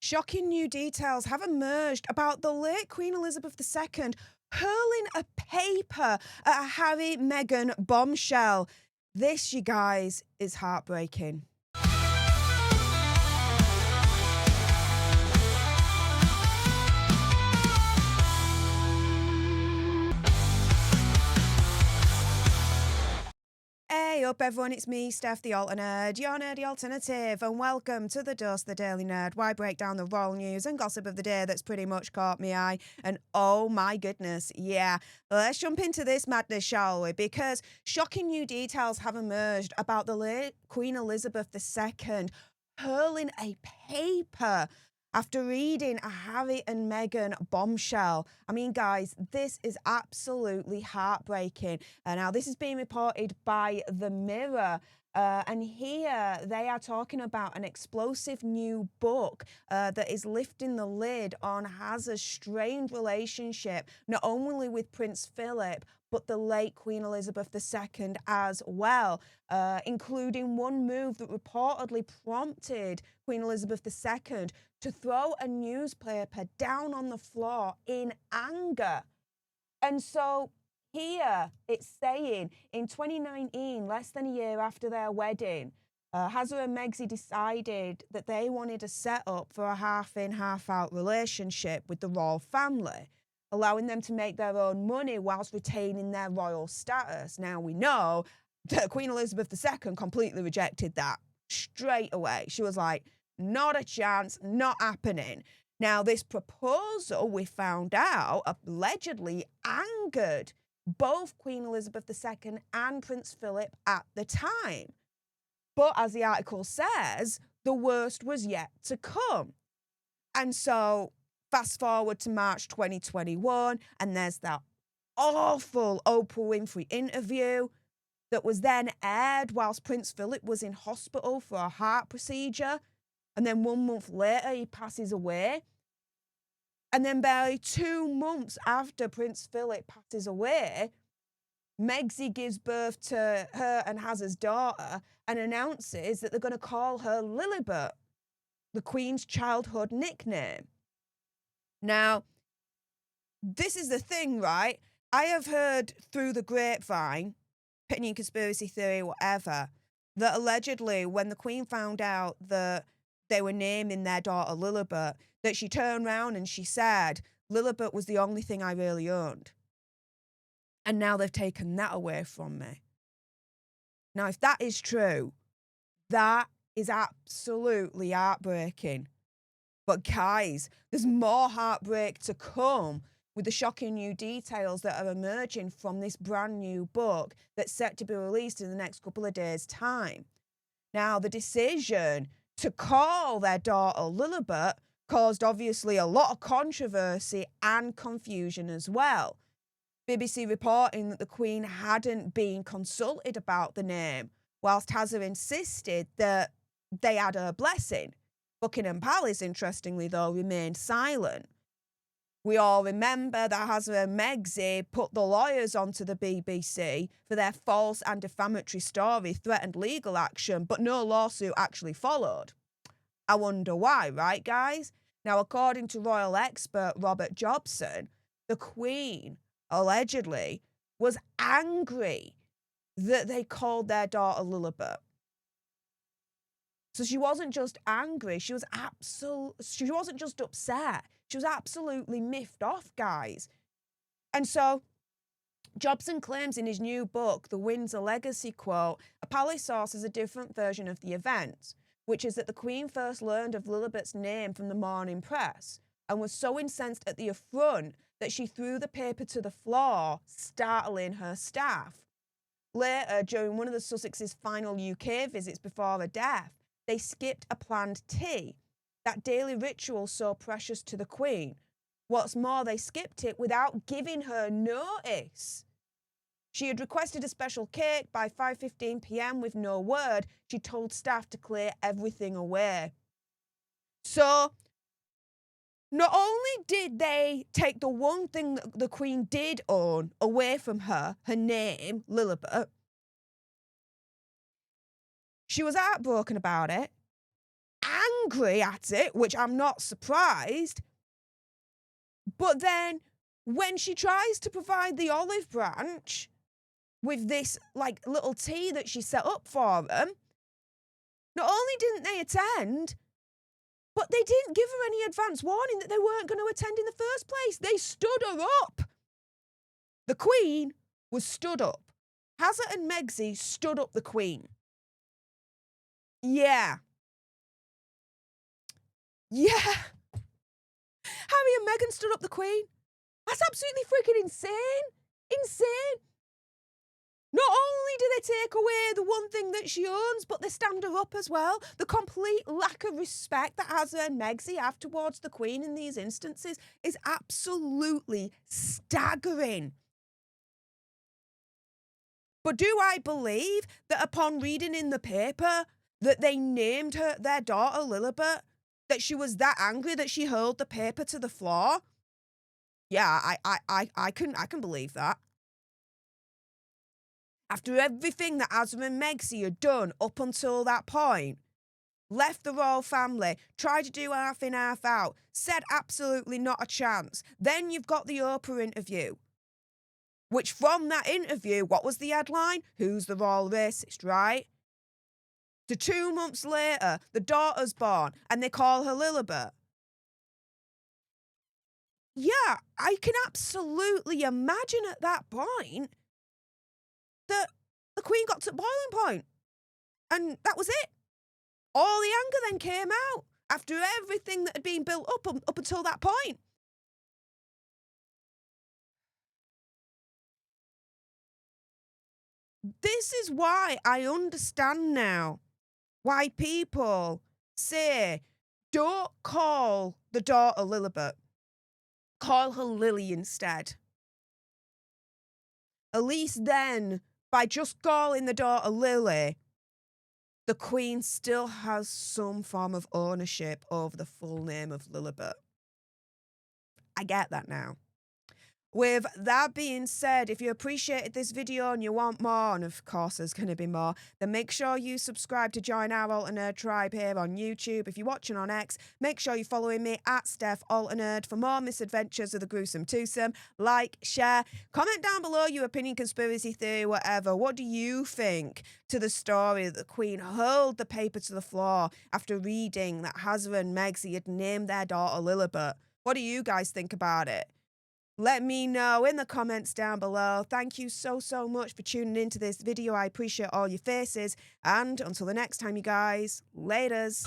Shocking new details have emerged about the late Queen Elizabeth II hurling a paper at a Harry Meghan bombshell. This, you guys, is heartbreaking. Hey up everyone, it's me, Stef The Alter Nerd, your nerdy alternative, and welcome to the Dose the Daily Nerd, where I break down the royal news and gossip of the day that's pretty much caught my eye. And oh my goodness, yeah, let's jump into this madness, shall we? Because shocking new details have emerged about the late Queen Elizabeth II hurling a paper after reading a Harry and Meghan bombshell. I mean, guys, this is absolutely heartbreaking. Now, this is being reported by The Mirror. And here they are talking about an explosive new book that is lifting the lid on Harry's strained relationship, not only with Prince Philip, but the late Queen Elizabeth II as well, including one move that reportedly prompted Queen Elizabeth II to throw a newspaper down on the floor in anger. And so here it's saying in 2019, less than a year after their wedding, Harry and Meghan decided that they wanted to set up for a half-in, half-out relationship with the royal family, allowing them to make their own money whilst retaining their royal status. Now, we know that Queen Elizabeth II completely rejected that straight away. She was like, not a chance, not happening. Now, this proposal, we found out, allegedly angered both Queen Elizabeth II and Prince Philip at the time. But as the article says, the worst was yet to come. And so fast forward to March 2021, and there's that awful Oprah Winfrey interview that was then aired whilst Prince Philip was in hospital for a heart procedure. And then 1 month later, he passes away. And then barely 2 months after Prince Philip passes away, Megxie gives birth to her and Harry's daughter and announces that they're going to call her LILIBET, the Queen's childhood nickname. Now, this is the thing, right? I have heard through the grapevine, opinion, conspiracy theory, whatever, that allegedly when the Queen found out that they were naming their daughter LILIBET, that she turned around and she said, LILIBET was the only thing I really owned. And now they've taken that away from me. Now, if that is true, that is absolutely heartbreaking. But guys, there's more heartbreak to come with the shocking new details that are emerging from this brand new book that's set to be released in the next couple of days' time. Now, the decision to call their daughter LILIBET caused obviously a lot of controversy and confusion as well. BBC reporting that the Queen hadn't been consulted about the name, whilst Harry insisted that they had her blessing. Buckingham Palace, interestingly though, remained silent. We all remember that Harry and Megxie put the lawyers onto the BBC for their false and defamatory story, threatened legal action, but no lawsuit actually followed. I wonder why, right, guys? Now, according to royal expert Robert Jobson, the Queen, allegedly, was angry that they called their daughter LILIBET. So she wasn't just angry, she wasn't just upset, she was absolutely miffed off, guys. And so Jobson claims in his new book, The Windsor Legacy, quote, a palace source is a different version of the events, which is that the Queen first learned of LILIBET's name from the morning press and was so incensed at the affront that she threw the paper to the floor, startling her staff. Later, during one of the Sussex's final UK visits before her death, they skipped a planned tea, that daily ritual so precious to the Queen. What's more, they skipped it without giving her notice. She had requested a special cake by 5:15 p.m. with no word. She told staff to clear everything away. So, not only did they take the one thing that the Queen did own away from her, her name, LILIBET, she was heartbroken about it, angry at it, which I'm not surprised. But then when she tries to provide the olive branch with this like little tea that she set up for them, not only didn't they attend, but they didn't give her any advance warning that they weren't going to attend in the first place. They stood her up. The Queen was stood up. Hazard and Megxie stood up the Queen. Yeah. Yeah. Harry and Meghan stood up the Queen. That's absolutely freaking insane. Insane. Not only do they take away the one thing that she owns, but they stand her up as well. The complete lack of respect that Hazard and Megxie have towards the Queen in these instances is absolutely staggering. But do I believe that upon reading in the paper that they named their daughter LILIBET, that she was that angry that she hurled the paper to the floor? Yeah, I can believe that. After everything that Hazard and Megxie had done up until that point, left the royal family, tried to do half in, half out, said absolutely not a chance. Then you've got the Oprah interview, which from that interview, what was the headline? Who's the royal racist, right? So 2 months later, the daughter's born, and they call her LILIBET. Yeah, I can absolutely imagine at that point that the Queen got to boiling point, and that was it. All the anger then came out after everything that had been built up until that point. This is why I understand now why people say, don't call the daughter LILIBET. Call her Lily instead. At least then, by just calling the daughter Lily, the Queen still has some form of ownership over the full name of LILIBET. I get that now. With that being said, if you appreciated this video and you want more, and of course there's going to be more, then make sure you subscribe to join our Alter Nerd tribe here on YouTube. If you're watching on X, make sure you're following me at Stef Alter Nerd for more misadventures of the gruesome twosome. Like, share, comment down below your opinion, conspiracy theory, whatever. What do you think to the story that the Queen hurled the paper to the floor after reading that Hazard and Megxie had named their daughter LILIBET? What do you guys think about it? Let me know in the comments down below. Thank you so much for tuning into this video. I appreciate all your faces. And until the next time, you guys, laters.